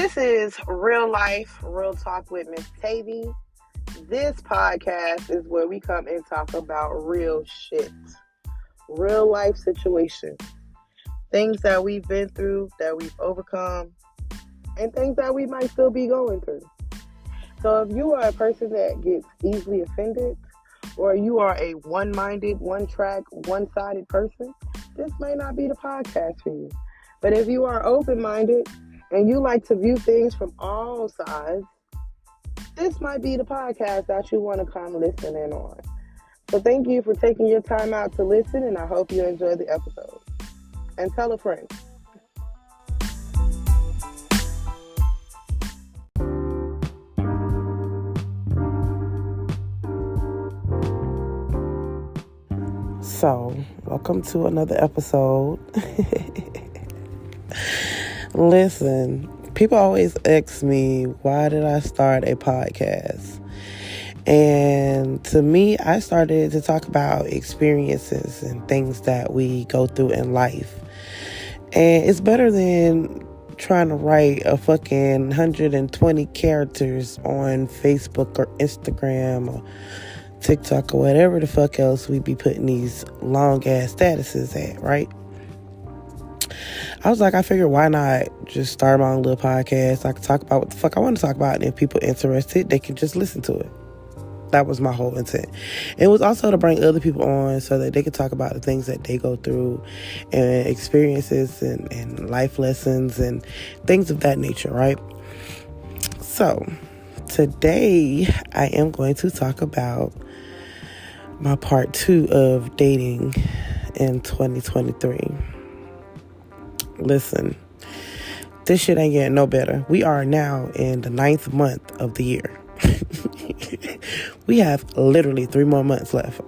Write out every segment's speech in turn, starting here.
This is Real Life, Real Talk with Miss Tavy. This podcast is where we come and talk about real shit, real life situations, things that we've been through, that we've overcome, and things that we might still be going through. So if you are a person that gets easily offended, or you are a one-minded, one-track, one-sided person, this may not be the podcast for you. But if you are open-minded and you like to view things from all sides, this might be the podcast that you want to come listen in on. So thank you for taking your time out to listen, and I hope you enjoy the episode. And tell a friend. So, welcome to another episode. Listen, people always ask me, why did I start a podcast? And to me, I started to talk about experiences and things that we go through in life. And it's better than trying to write a fucking 120 characters on Facebook or Instagram or TikTok or whatever the fuck else we be putting these long ass statuses at, right? I was like, I figured why not just start my own little podcast? I can talk about what the fuck I want to talk about, and if people are interested, they can just listen to it. That was my whole intent. It was also to bring other people on so that they could talk about the things that they go through and experiences and life lessons and things of that nature, right? So today I am going to talk about my part 2 of dating in 2023. Listen, this shit ain't getting no better. We are now in the 9th month of the year. We have literally 3 more months left.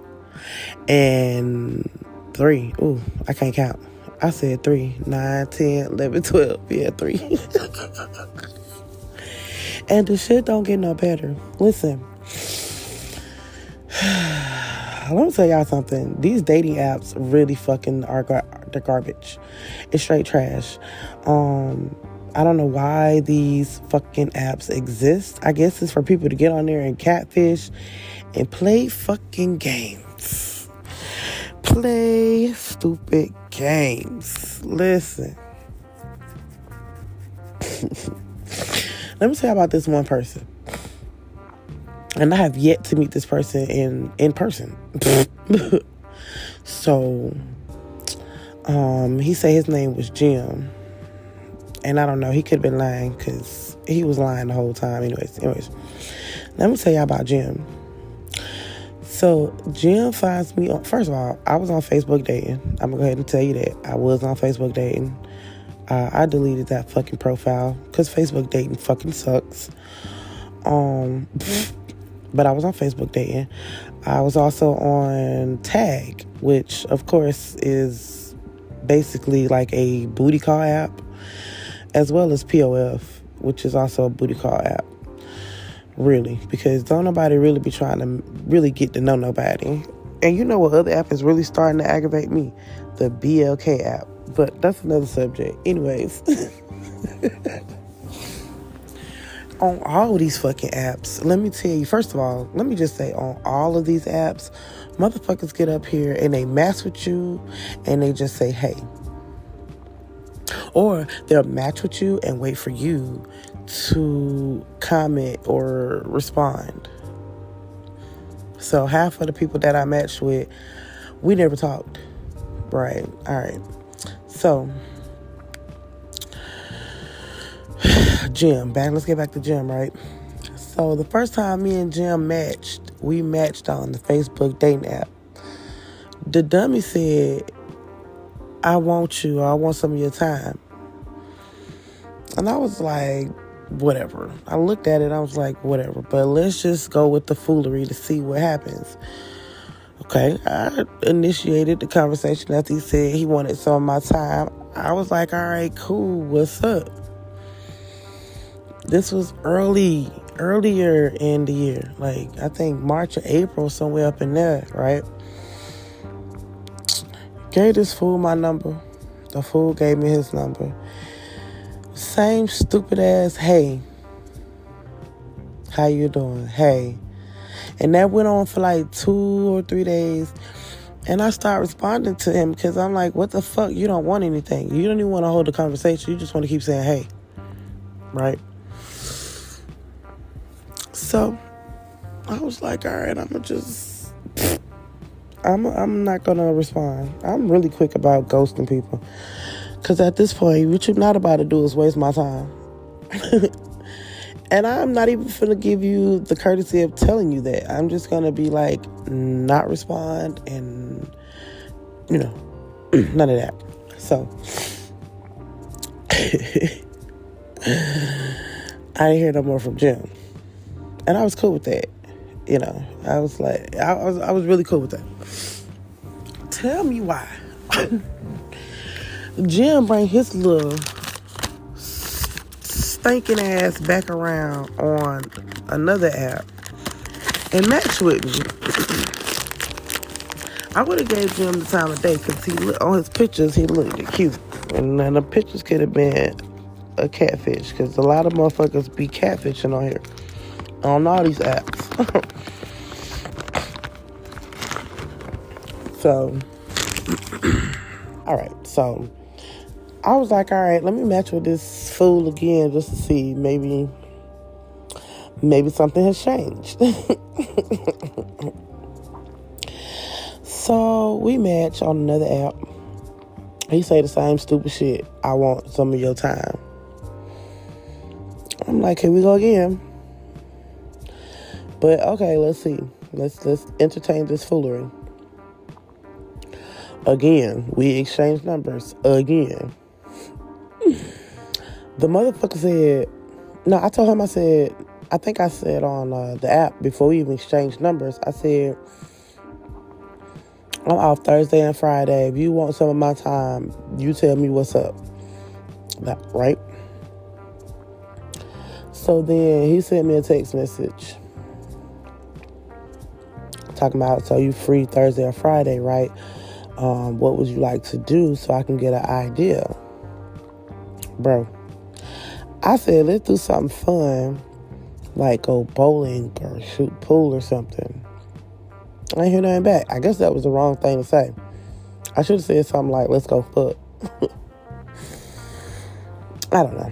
And 3. Ooh, I can't count. I said 3, 9, 10, 11, 12. Yeah, 3. And the shit don't get no better. Listen. Let me tell y'all something. These dating apps really fucking are the garbage. It's straight trash. I don't know why these fucking apps exist. I guess it's for people to get on there and catfish and play fucking games. Play stupid games. Listen. Let me tell you about this one person. And I have yet to meet this person in person. So, he said his name was Jim. And I don't know, he could have been lying because he was lying the whole time. Anyways, let me tell y'all about Jim. So, Jim finds me on, first of all, I was on Facebook dating. I'm going to go ahead and tell you that. I was on Facebook dating. I deleted that fucking profile because Facebook dating fucking sucks. But I was on Facebook dating. I was also on Tag, which, of course, is basically like a booty call app, as well as POF, which is also a booty call app. Really, because don't nobody really be trying to really get to know nobody. And you know what other app is really starting to aggravate me? The BLK app. But that's another subject. Anyways. On all of these fucking apps, let me tell you, first of all, let me just say, on all of these apps, motherfuckers get up here and they mess with you and they just say, hey. Or they'll match with you and wait for you to comment or respond. So half of the people that I matched with, we never talked. Right. All right. So, Jim, let's get back to Jim, right? So the first time me and Jim matched, we matched on the Facebook dating app. The dummy said, I want you, or I want some of your time. And I was like, whatever. I looked at it, I was like, whatever. But let's just go with the foolery to see what happens. Okay, I initiated the conversation after he said he wanted some of my time. I was like, all right, cool, what's up? This was earlier in the year. Like, I think March or April, somewhere up in there, right? Gave this fool my number. The fool gave me his number. same stupid ass, hey, how you doing? Hey. And that went on for like 2 or 3 days. And I started responding to him because I'm like, what the fuck? You don't want anything. You don't even want to hold a conversation. You just want to keep saying, hey. Right? So I was like, all right, I'm not going to respond. I'm really quick about ghosting people. Because at this point, what you're not about to do is waste my time. And I'm not even finna give you the courtesy of telling you that. I'm just gonna be like, not respond and, none of that. So, I didn't hear no more from Jim. And I was cool with that. I was like, I was really cool with that. Tell me why. Jim bring his little stinking ass back around on another app and match with me. I would have gave Jim the time of day because on his pictures he looked cute, and then the pictures could have been a catfish because a lot of motherfuckers be catfishing on here on all these apps. So, all right, so I was like, all right, let me match with this fool again just to see maybe something has changed. So we match on another app. He say the same stupid shit. I want some of your time. I'm like, here we go again. But okay, let's see. Let's entertain this foolery. Again, we exchange numbers again. The motherfucker said, no, I told him, I think I said on the app before we even exchanged numbers, I said, I'm off Thursday and Friday. If you want some of my time, you tell me what's up. That, right? So then he sent me a text message talking about, so you free Thursday or Friday, right? What would you like to do so I can get an idea? Bro, I said, let's do something fun, like go bowling or shoot pool or something. I ain't hear nothing back. I guess that was the wrong thing to say. I should have said something like, let's go fuck. I don't know.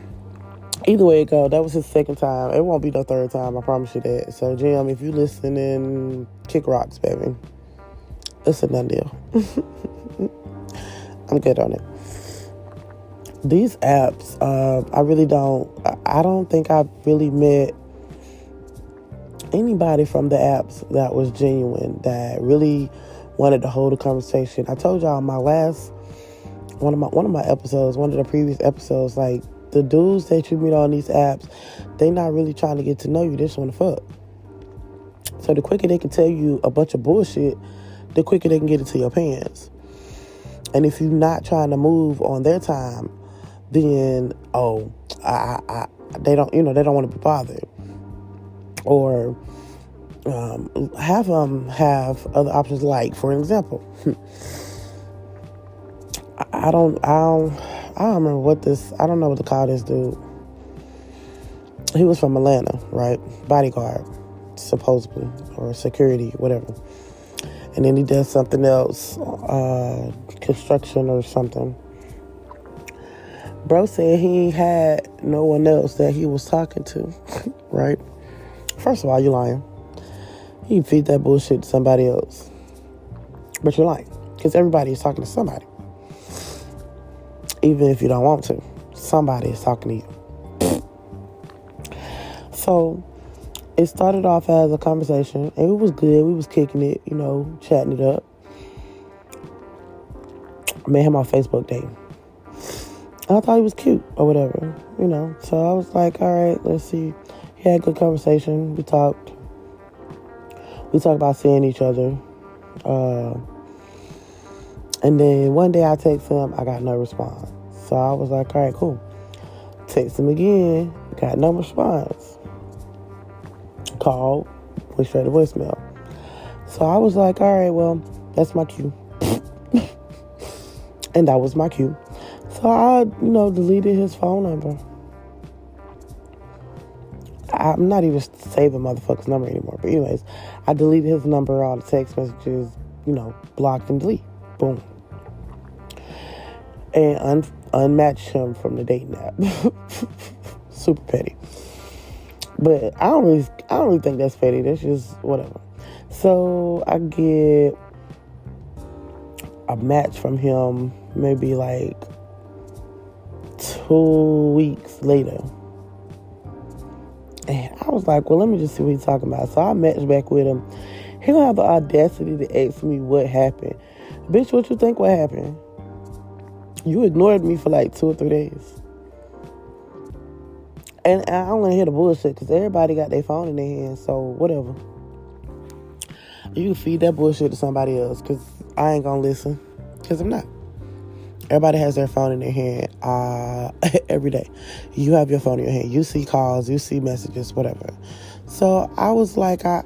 Either way it go, that was his second time. It won't be no third time, I promise you that. So, Jim, if you listening, kick rocks, baby. It's a done deal. I'm good on it. These apps, I don't think I've really met anybody from the apps that was genuine, that really wanted to hold a conversation. I told y'all my last, one of my episodes, one of the previous episodes, like, the dudes that you meet on these apps, they not really trying to get to know you. They just want to fuck. So the quicker they can tell you a bunch of bullshit, the quicker they can get into your pants. And if you're not trying to move on their time, then, they don't want to be bothered. Or have them have other options, like, for an example, I don't remember I don't know what to call this dude. He was from Atlanta, right? Bodyguard, supposedly, or security, whatever. And then he does something else, construction or something. Bro said he had no one else that he was talking to, right? First of all, you're lying. You can feed that bullshit to somebody else. But you're lying. Because everybody is talking to somebody. Even if you don't want to. Somebody is talking to you. So, it started off as a conversation. And it was good. We was kicking it, chatting it up. I met him on Facebook dating. I thought he was cute or whatever, So I was like, all right, let's see. He had a good conversation. We talked about seeing each other. And then one day I text him, I got no response. So I was like, all right, cool. Text him again, got no response. Called, went straight to voicemail. So I was like, all right, well, that's my cue. And that was my cue. So I, deleted his phone number. I'm not even saving motherfucker's number anymore. But anyways, I deleted his number, all the text messages, blocked and delete. Boom. And unmatched him from the dating app. Super petty. But I don't really think that's petty. That's just whatever. So I get a match from him maybe like 2 weeks later. And I was like, well, let me just see what he's talking about. So I matched back with him. He don't have the audacity to ask me what happened. Bitch, what you think what happened? You ignored me for like 2 or 3 days. And I don't want to hear the bullshit because everybody got their phone in their hands, so whatever. You can feed that bullshit to somebody else because I ain't going to listen because I'm not. Everybody has their phone in their hand every day. You have your phone in your hand. You see calls, you see messages, whatever. So I was like, I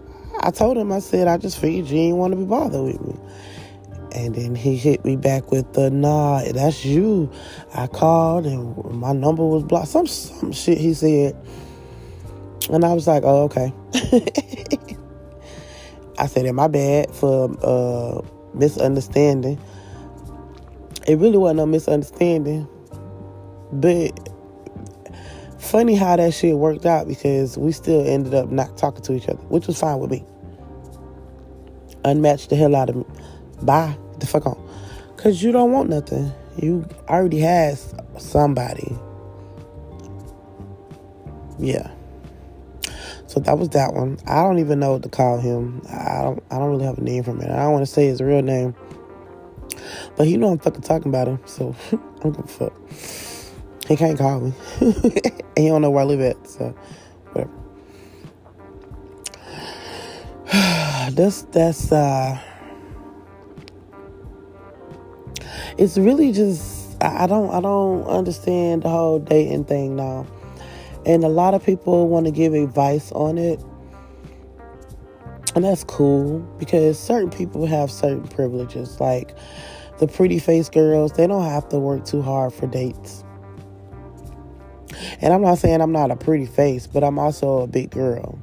told him, I said, I just figured you didn't want to be bothered with me. And then he hit me back with the, nah, that's you. I called and my number was blocked. Some shit he said. And I was like, oh, okay. I said, my bad for misunderstanding. It really wasn't no misunderstanding. But funny how that shit worked out because we still ended up not talking to each other, which was fine with me. Unmatched the hell out of me. Bye. The fuck on. Because you don't want nothing. You already had somebody. Yeah. So that was that one. I don't even know what to call him. I don't really have a name for him. I don't want to say his real name. But he know I'm fucking talking about him. So I'm gonna fuck. He can't call me. And he don't know where I live at. So whatever. That's it's really just I don't understand the whole dating thing now. And a lot of people want to give advice on it. And that's cool because certain people have certain privileges. Like the pretty face girls, they don't have to work too hard for dates. And I'm not saying I'm not a pretty face, but I'm also a big girl.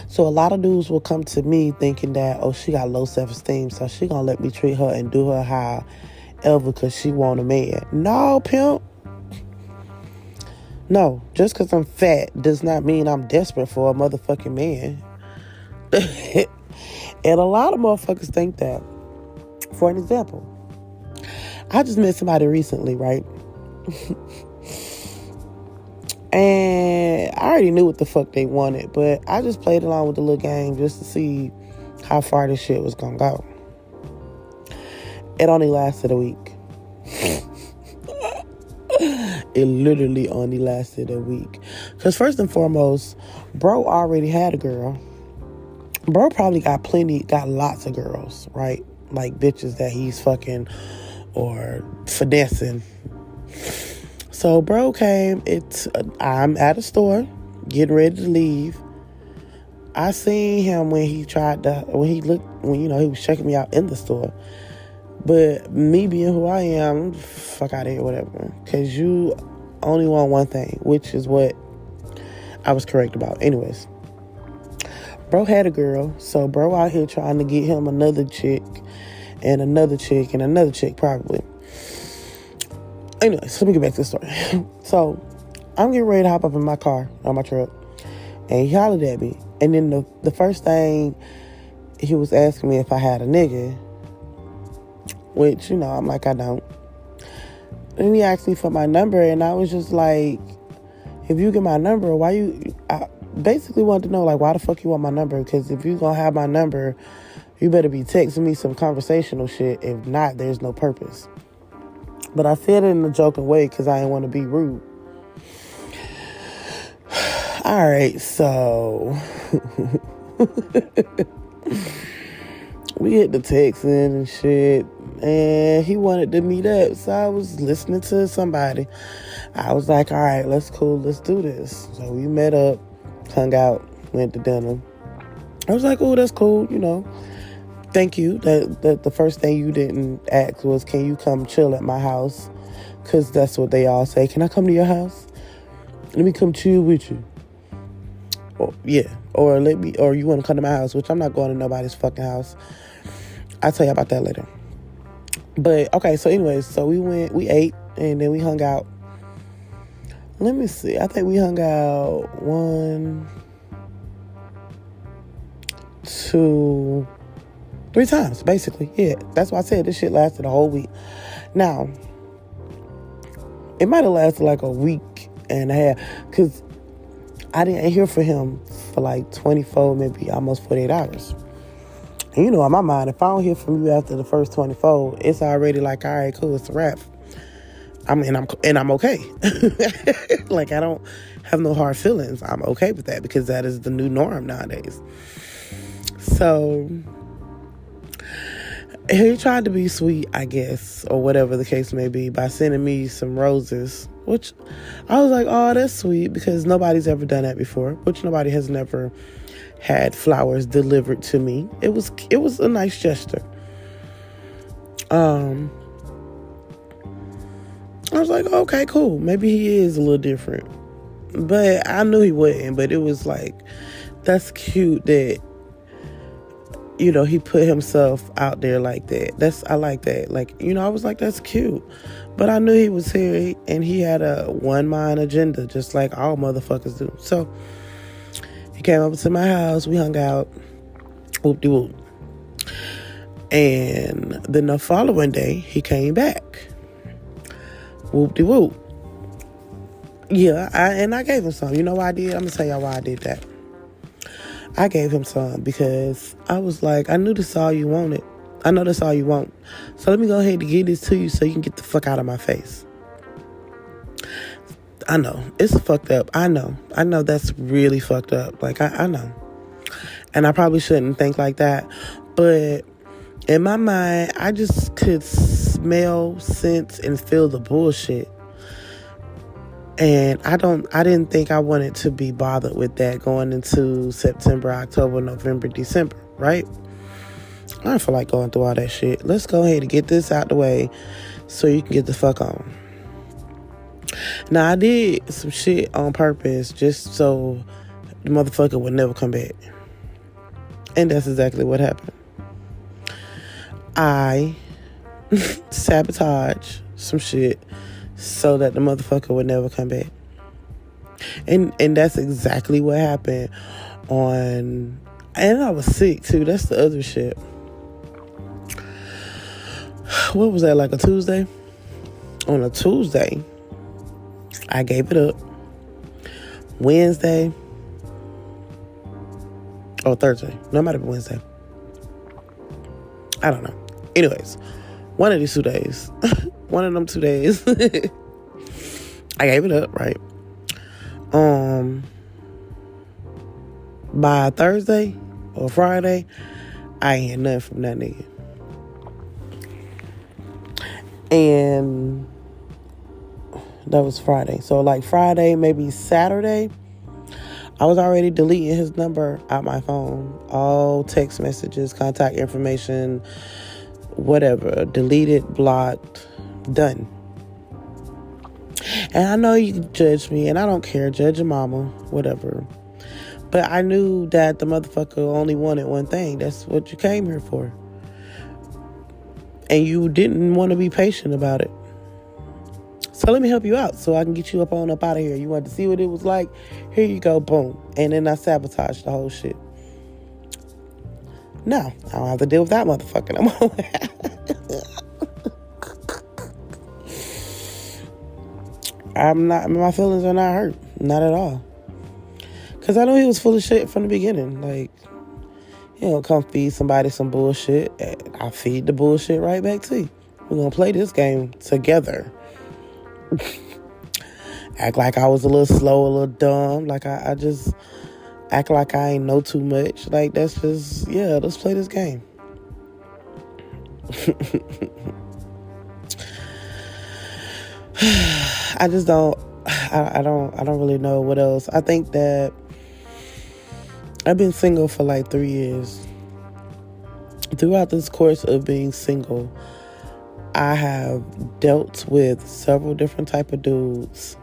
So a lot of dudes will come to me thinking that, oh, she got low self-esteem, so she gonna let me treat her and do her however because she want a man. No, pimp. No, just because I'm fat does not mean I'm desperate for a motherfucking man. And a lot of motherfuckers think that. For an example, I just met somebody recently, right? And I already knew what the fuck they wanted, but I just played along with the little game just to see how far this shit was gonna go. It only lasted a week. It literally only lasted a week. Because first and foremost, bro already had a girl. Bro probably got lots of girls, right? Like bitches that he's fucking or finessing. So bro came, I'm at a store, getting ready to leave. I seen him when he was checking me out in the store. But me being who I am, fuck out of here, whatever. Because you only want one thing, which is what I was correct about. Anyways, bro had a girl, so bro out here trying to get him another chick and another chick and another chick probably. Anyways, let me get back to the story. So, I'm getting ready to hop up in my car, on my truck, and he hollered at me. And then the first thing, he was asking me if I had a nigga, which, I'm like, I don't. And he asked me for my number, and I was just like, if you get my number, I basically wanted to know, like, why the fuck you want my number? Because if you gonna have my number, you better be texting me some conversational shit. If not, there's no purpose. But I said it in a joking way because I didn't want to be rude. All right, so we hit the texting and shit, and he wanted to meet up. So I was listening to somebody. I was like, all right, let's do this. So we met up, hung out, went to dinner. I was like, oh, that's cool, Thank you. That the first thing you didn't ask was, can you come chill at my house? Because that's what they all say. Can I come to your house? Let me come chill with you. or you want to come to my house, which I'm not going to nobody's fucking house. I'll tell you about that later. But okay, so anyways, so we ate, and then we hung out. Let me see. I think we hung out 1, 2, 3 times, basically. Yeah, that's why I said this shit lasted a whole week. Now, it might have lasted like a week and a half, because I didn't hear from him for like 24, maybe almost 48 hours. And you know, in my mind, if I don't hear from you after the first 24, it's already like, all right, cool, it's a wrap. I'm okay. Like, I don't have no hard feelings. I'm okay with that, because that is the new norm nowadays. So he tried to be sweet, I guess, or whatever the case may be, by sending me some roses, which I was like, oh, that's sweet, because nobody's ever done that before, which nobody has never had flowers delivered to me. It was a nice gesture. I was like, okay, cool. Maybe he is a little different. But I knew he wasn't. But it was like, that's cute that, you know, he put himself out there like that. I like that. Like, you know, I was like, that's cute. But I knew he was here, and he had a one-mind agenda, just like all motherfuckers do. So he came over to my house. We hung out. Whoop-de-whoop. And then the following day, he came back. Whoop-de-whoop. Yeah, I gave him some. You know why I did? I'm going to tell y'all why I did that. I gave him some because I was like, I knew this is all you wanted. I know that's all you want. So let me go ahead and give this to you so you can get the fuck out of my face. I know. It's fucked up. I know that's really fucked up. Like, I know. And I probably shouldn't think like that. But in my mind, I just could smell, sense, and feel the bullshit. And I didn't think I wanted to be bothered with that going into September, October, November, December, right? I don't feel like going through all that shit. Let's go ahead and get this out the way so you can get the fuck on. Now, I did some shit on purpose just so the motherfucker would never come back. And that's exactly what happened. I sabotage some shit so that the motherfucker would never come back. And that's exactly what happened and I was sick too. That's the other shit. What was that, like a Tuesday? On a Tuesday, I gave it up. Wednesday or Thursday. No, it might have been Wednesday. I don't know. Anyways, one of these 2 days. One of them 2 days. I gave it up, right? By Thursday or Friday, I ain't had nothing from that nigga. And that was Friday. So like Friday, maybe Saturday, I was already deleting his number out my phone. All text messages, contact information, whatever. Deleted, blocked, done. And I know you can judge me, and I don't care. Judge your mama, whatever. But I knew that the motherfucker only wanted one thing. That's what you came here for. And you didn't want to be patient about it. So let me help you out so I can get you up out of here. You wanted to see what it was like? Here you go, boom. And then I sabotaged the whole shit. No, I don't have to deal with that motherfucker no more. My feelings are not hurt. Not at all. Because I know he was full of shit from the beginning. Like, you know, come feed somebody some bullshit. I feed the bullshit right back to you. We're going to play this game together. Act like I was a little slow, a little dumb. Like, I just act like I ain't know too much. Like, that's just, yeah, let's play this game. I just don't, I don't really know what else. I think that I've been single for like 3 years. Throughout this course of being single, I have dealt with several different type of dudes.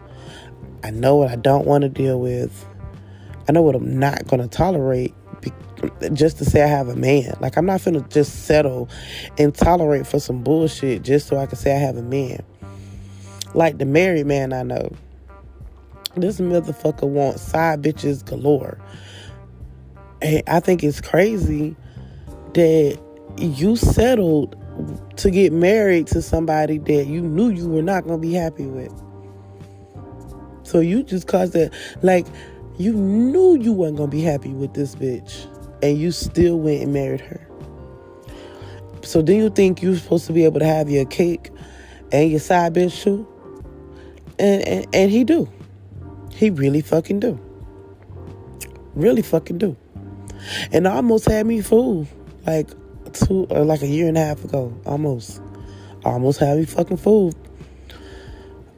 I know what I don't want to deal with. I know what I'm not going to tolerate just to say I have a man. Like, I'm not finna just settle and tolerate for some bullshit just so I can say I have a man. Like the married man I know. This motherfucker wants side bitches galore. And I think it's crazy that you settled to get married to somebody that you knew you were not going to be happy with. So you just caused that, like, you knew you weren't going to be happy with this bitch, and you still went and married her. So do you think you're supposed to be able to have your cake and your side bitch too? And he do. He really fucking do. Really fucking do. And almost had me fooled. Like a year and a half ago. Almost had me fucking fooled.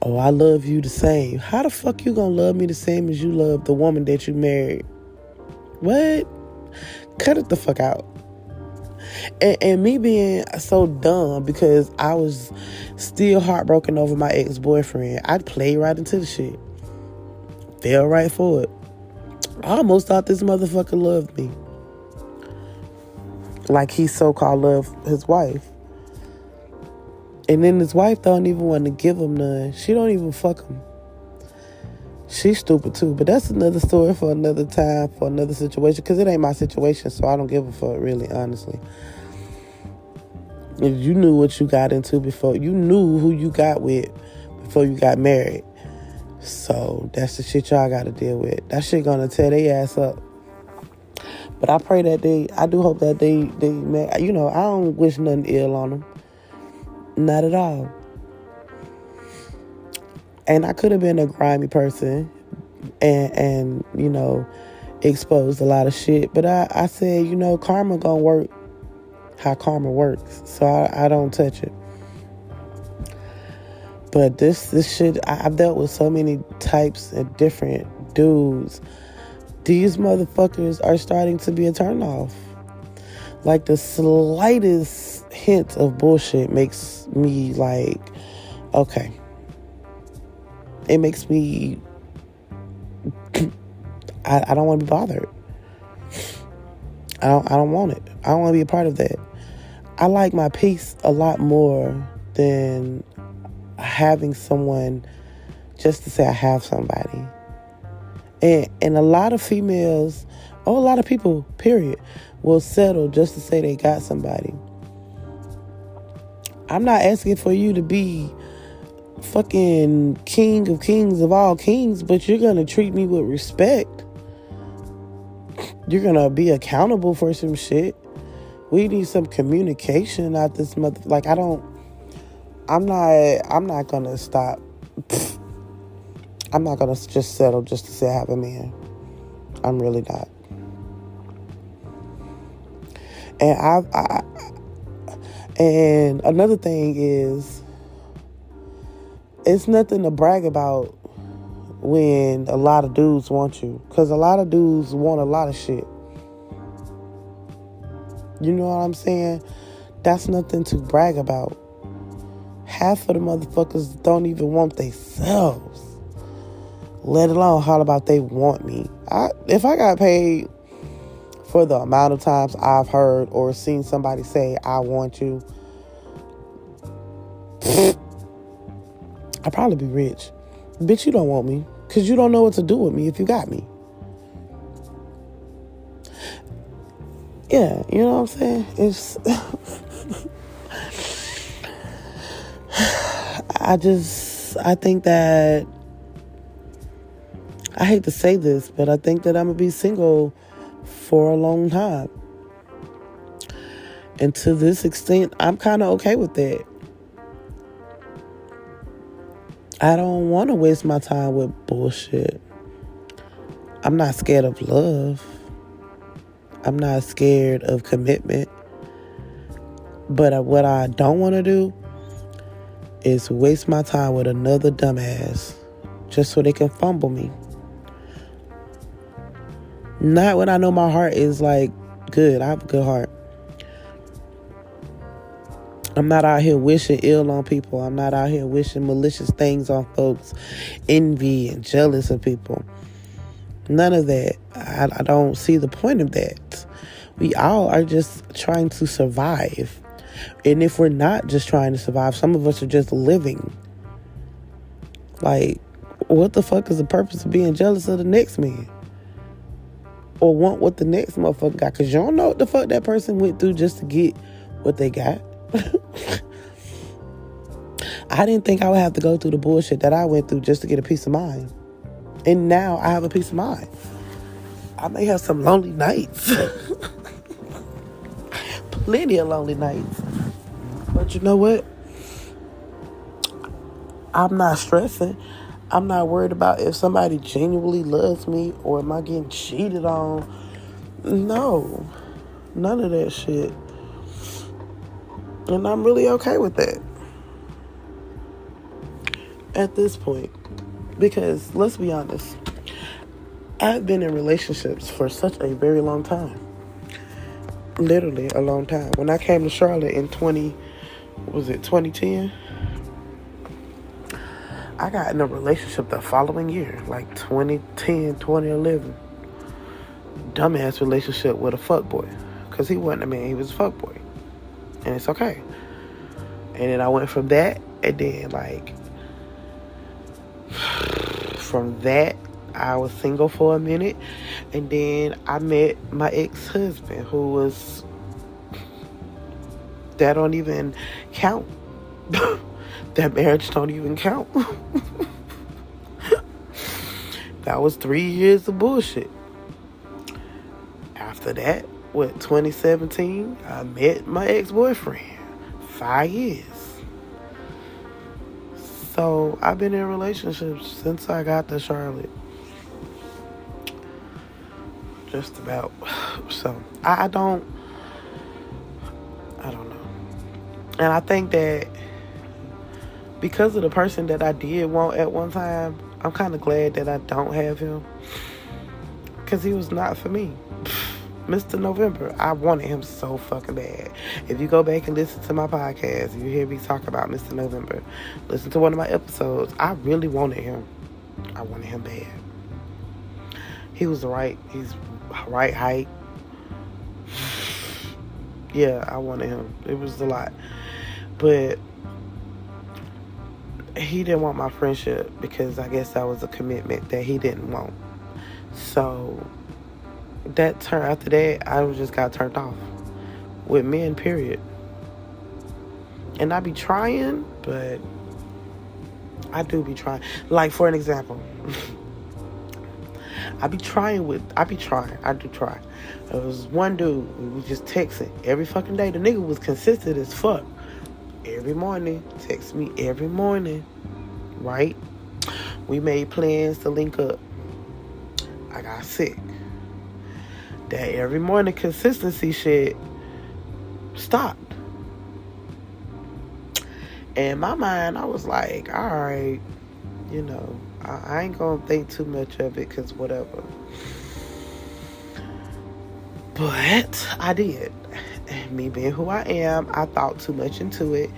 Oh, I love you the same. How the fuck you gonna love me the same as you love the woman that you married? What? Cut it the fuck out. And me being so dumb because I was still heartbroken over my ex-boyfriend, I played right into the shit. Fell right for it. I almost thought this motherfucker loved me. Like he so-called loved his wife. And then his wife don't even want to give him none. She don't even fuck him. She's stupid too. But that's another story for another time, for another situation. Because it ain't my situation, so I don't give a fuck, really, honestly. If you knew what you got into before, you knew who you got with before you got married. So that's the shit y'all got to deal with. That shit gonna tear their ass up. But I pray that I do hope that they you know, I don't wish nothing ill on them. Not at all. And I could have been a grimy person and you know, exposed a lot of shit. But I said, you know, karma gonna work how karma works. So I don't touch it. But this shit, I've dealt with so many types of different dudes. These motherfuckers are starting to be a turnoff. Like the slightest hint of bullshit makes me like, okay. It makes me, I don't want to be bothered. I don't want it. I don't want to be a part of that. I like my peace a lot more than having someone just to say I have somebody. And a lot of females, or a lot of people, period, will settle just to say they got somebody. I'm not asking for you to be fucking king of kings of all kings, but you're going to treat me with respect. You're going to be accountable for some shit. We need some communication out this mother. Like, I'm not going to stop. I'm not going to just settle just to say I have a man. I'm really not. And and another thing is, it's nothing to brag about when a lot of dudes want you. Because a lot of dudes want a lot of shit. You know what I'm saying? That's nothing to brag about. Half of the motherfuckers don't even want themselves. Let alone holler about they want me. If I got paid for the amount of times I've heard or seen somebody say, I want you, I'd probably be rich. Bitch, you don't want me. Because you don't know what to do with me if you got me. Yeah, you know what I'm saying? It's... I think that... I hate to say this, but I think that I'm going to be single for a long time. And to this extent, I'm kind of okay with that. I don't want to waste my time with bullshit. I'm not scared of love. I'm not scared of commitment. But what I don't want to do is waste my time with another dumbass just so they can fumble me. Not when I know my heart is like good. I have a good heart. I'm not out here wishing ill on people. I'm not out here wishing malicious things on folks. Envy and jealous of people. None of that. I don't see the point of that. We all are just trying to survive. And if we're not just trying to survive, some of us are just living. Like, what the fuck is the purpose of being jealous of the next man? Or want what the next motherfucker got? Because you don't know what the fuck that person went through just to get what they got. I didn't think I would have to go through the bullshit that I went through just to get a peace of mind. And now I have a peace of mind. I may have some lonely nights. Plenty of lonely nights. But you know what? I'm not stressing. I'm not worried about if somebody genuinely loves me or am I getting cheated on. No. None of that shit. And I'm really okay with that. At this point. Because, let's be honest. I've been in relationships for such a very long time. Literally a long time. When I came to Charlotte in 2010? I got in a relationship the following year, like 2010, 2011. Dumbass relationship with a fuckboy. Because he wasn't a man, he was a fuckboy. And it's okay. And then I went from that, and then from that, I was single for a minute. And then I met my ex-husband, who was... That don't even count. That marriage don't even count. That was 3 years of bullshit. After that, 2017, I met my ex-boyfriend. 5 years. So, I've been in relationships since I got to Charlotte. Just about. So, I don't know. And I think that because of the person that I did want at one time, I'm kind of glad that I don't have him. Because he was not for me. Mr. November, I wanted him so fucking bad. If you go back and listen to my podcast, you hear me talk about Mr. November. Listen to one of my episodes. I really wanted him. I wanted him bad. He's right height. Yeah, I wanted him. It was a lot. But he didn't want my friendship because I guess that was a commitment that he didn't want. So after that, I just got turned off with men, period. And I be trying, but I do be trying. Like, for an example, I do try. There was one dude, we was just texting every fucking day. The nigga was consistent as fuck. Every morning, text me every morning, right? We made plans to link up. I got sick. That every morning consistency shit stopped. In my mind, I was like, alright, I ain't gonna think too much of it, because whatever. But I did. Me being who I am, I thought too much into it.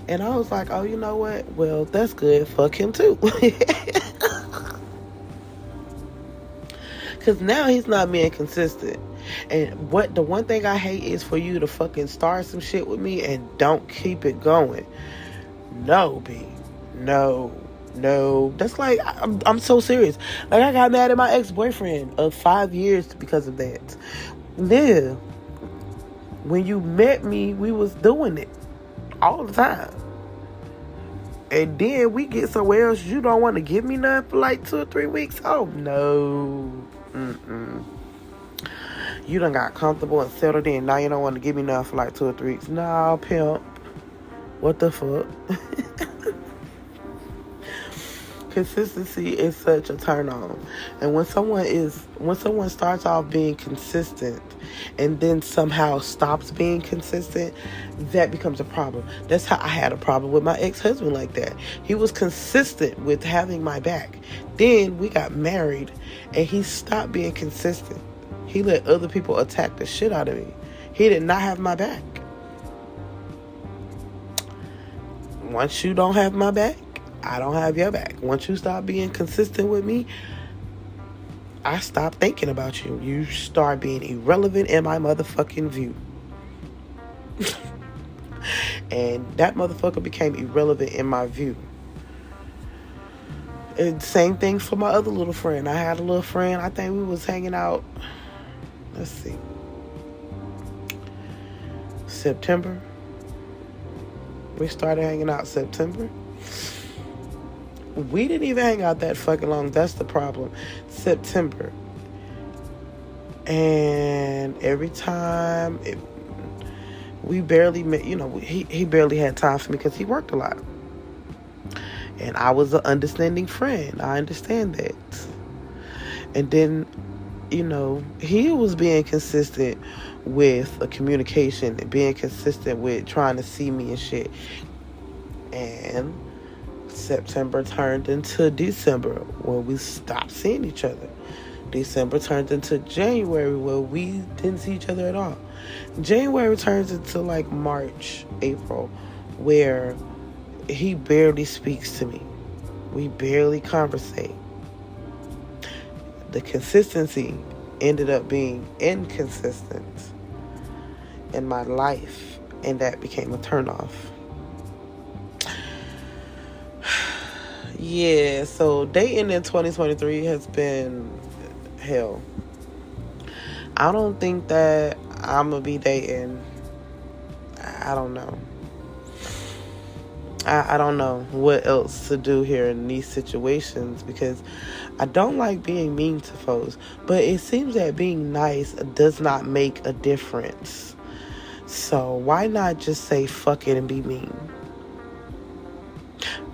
And I was like, oh, you know what? Well, that's good. Fuck him too. Because now he's not being consistent. And the one thing I hate is for you to fucking start some shit with me and don't keep it going. No, B. No. That's like, I'm so serious. Like, I got mad at my ex-boyfriend of 5 years because of that. Yeah. When you met me, we was doing it all the time. And then we get somewhere else, you don't want to give me nothing for like 2 or 3 weeks? Oh, no. You done got comfortable and settled in. Now you don't want to give me nothing for like 2 or 3 weeks. Nah, pimp. What the fuck? Consistency is such a turn on. And when someone starts off being consistent and then somehow stops being consistent, that becomes a problem. That's how I had a problem with my ex-husband like that. He was consistent with having my back. Then we got married and he stopped being consistent. He let other people attack the shit out of me. He did not have my back. Once you don't have my back, I don't have your back. Once you stop being consistent with me, I stopped thinking about you. You start being irrelevant in my motherfucking view. And that motherfucker became irrelevant in my view. And same thing for my other little friend. I had a little friend. I think we was hanging out. Let's see. September. We started hanging out September. We didn't even hang out that fucking long. That's the problem. September. And every time we barely met, he barely had time for me because he worked a lot. And I was an understanding friend. I understand that. And then, he was being consistent with a communication and being consistent with trying to see me and shit. And September turned into December where we stopped seeing each other. December turned into January where we didn't see each other at all. January turns into like March, April, where he barely speaks to me. We barely conversate. The consistency ended up being inconsistent in my life, and that became a turnoff. Yeah, so dating in 2023 has been hell. I don't think that I'm gonna be dating. I don't know. I don't know what else to do here in these situations because I don't like being mean to folks. But it seems that being nice does not make a difference. So why not just say fuck it and be mean?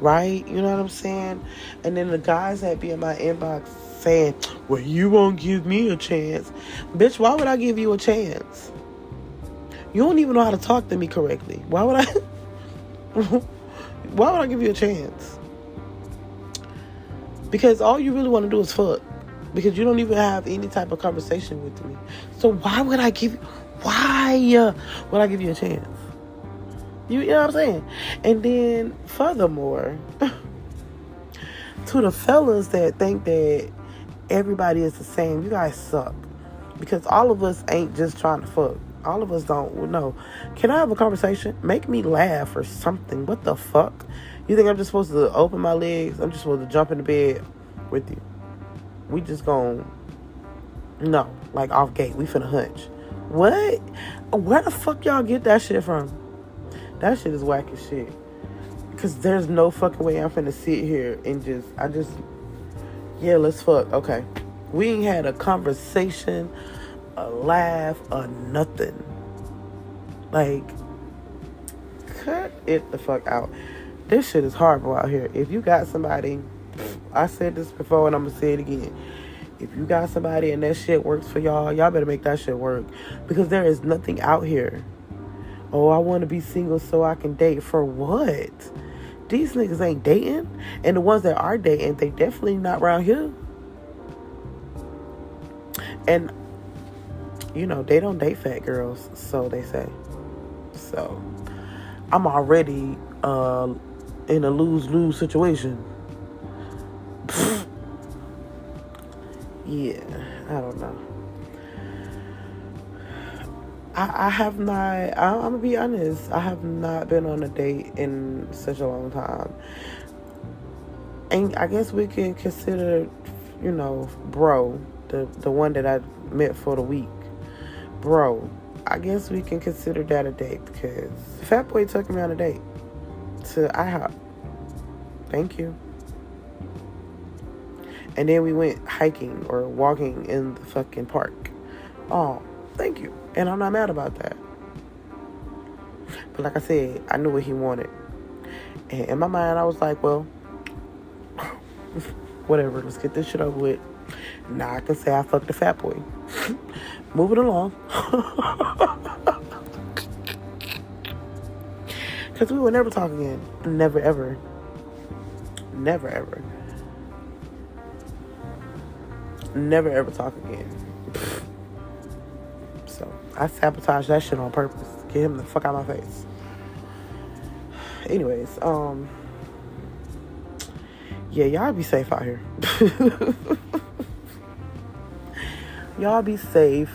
Right? You know what I'm saying? And then the guys that be in my inbox saying, well, you won't give me a chance. Bitch, why would I give you a chance? You don't even know how to talk to me correctly. Why would I give you a chance? Because all you really want to do is fuck. Because you don't even have any type of conversation with me. So why would I give you a chance? You know what I'm saying? And then furthermore, to the fellas that think that everybody is the same, you guys suck. Because all of us ain't just trying to fuck. All of us don't know. Can I have a conversation? Make me laugh or something. What the fuck? You think I'm just supposed to open my legs? I'm just supposed to jump in the bed with you? We just gonna... No. Like off gate. We finna hunch. What? Where the fuck y'all get that shit from? That shit is whack as shit. Because there's no fucking way I'm finna sit here and yeah, let's fuck. Okay. We ain't had a conversation, a laugh, or nothing. Like, cut it the fuck out. This shit is horrible out here. If you got somebody, I said this before and I'm gonna say it again. If you got somebody and that shit works for y'all better make that shit work. Because there is nothing out here. Oh, I want to be single so I can date. For what? These niggas ain't dating. And the ones that are dating, they definitely not around here. And, they don't date fat girls, so they say. So, I'm already in a lose-lose situation. Yeah, I don't know. I have not, I'm going to be honest, I have not been on a date in such a long time. And I guess we can consider, bro, the one that I met for the week. Bro, I guess we can consider that a date because Fat Boy took me on a date to IHOP. Thank you. And then we went hiking or walking in the fucking park. Oh, thank you. And I'm not mad about that. But like I said, I knew what he wanted. And in my mind, I was like, well, whatever. Let's get this shit over with. Now I can say I fucked the Fat Boy. Moving along. Because we will never talk again. Never, ever. Never, ever. Never, ever talk again. So, I sabotaged that shit on purpose. Get him the fuck out of my face. Anyways, yeah, y'all be safe out here. Y'all be safe.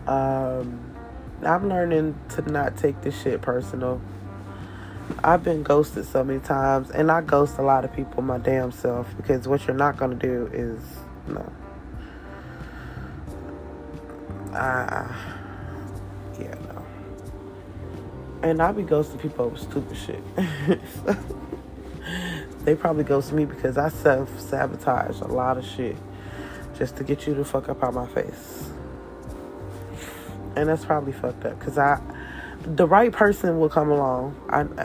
I'm learning to not take this shit personal. I've been ghosted so many times, and I ghost a lot of people my damn self, because what you're not gonna do is no. Yeah, no. And I be ghosting people over stupid shit. So, they probably ghost me because I self-sabotage a lot of shit just to get you to fuck up out my face. And that's probably fucked up, because the right person will come along.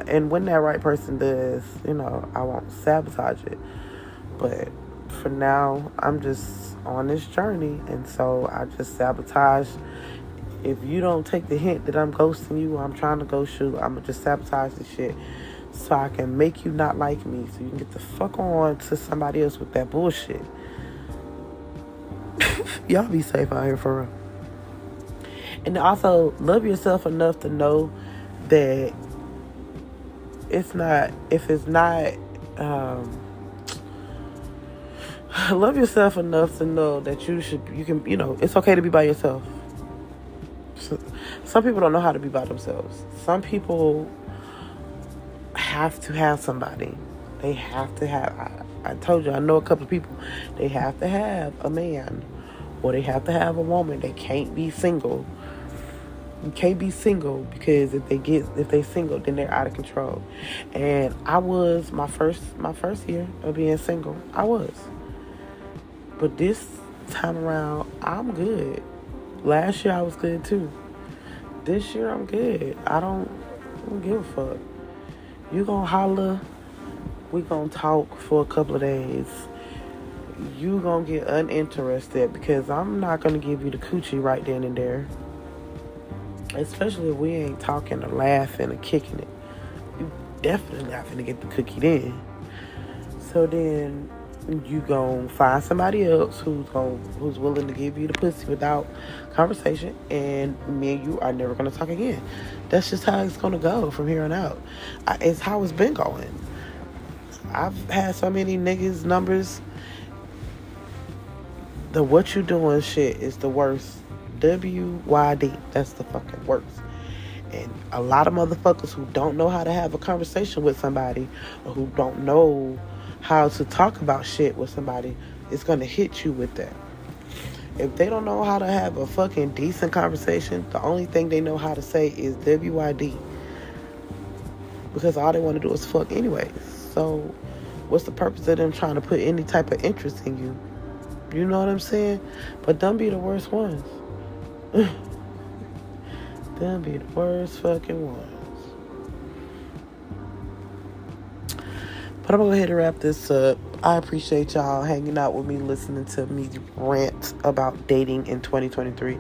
And when that right person does, I won't sabotage it. But for now, I'm just on this journey, and so I just sabotage. If you don't take the hint that I'm ghosting you, or I'm trying to ghost you, I'm gonna just sabotage the shit so I can make you not like me, so you can get the fuck on to somebody else with that bullshit. Y'all be safe out here, for real. And also, love yourself enough to know that love yourself enough to know that you can, it's okay to be by yourself. Some people don't know how to be by themselves. Some people have to have somebody. They have to have, I told you, I know a couple of people, they have to have a man, or they have to have a woman. They can't be single. You can't be single, because if they single, then they're out of control. And I was my first year of being single. I was. But this time around, I'm good. Last year I was good too. This year I'm good. I don't give a fuck. You gonna holler, we gonna talk for a couple of days. You gonna get uninterested, because I'm not gonna give you the coochie right then and there. Especially if we ain't talking or laughing or kicking it. You definitely not finna get the cookie then. So then you gon' find somebody else who's willing to give you the pussy without conversation, and me and you are never gonna talk again. That's just how it's gonna go from here on out. It's how it's been going. I've had so many niggas numbers. The what you doing shit is the worst. WYD. That's the fucking worst. And a lot of motherfuckers who don't know how to have a conversation with somebody, or who don't know how to talk about shit with somebody, is going to hit you with that. If they don't know how to have a fucking decent conversation, the only thing they know how to say is WYD. Because all they want to do is fuck anyways. So what's the purpose of them trying to put any type of interest in you? You know what I'm saying? But them be the worst ones. Them be the worst fucking ones. But I'm gonna go ahead and wrap this up. I appreciate y'all hanging out with me, listening to me rant about dating in 2023.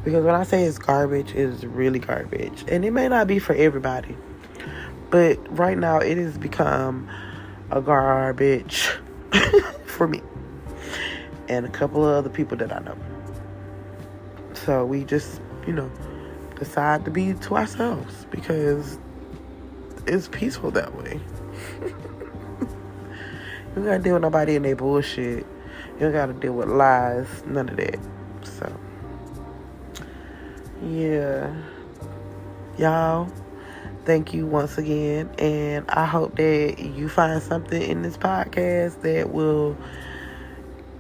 Because when I say it's garbage, it is really garbage. And it may not be for everybody. But right now, it has become a garbage for me. And a couple of other people that I know. So we just, decide to be to ourselves, because it's peaceful that way. You don't gotta deal with nobody in their bullshit. You don't gotta deal with lies, none of that. So, yeah. Y'all, thank you once again. And I hope that you find something in this podcast that will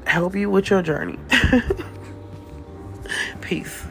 help you with your journey. Peace.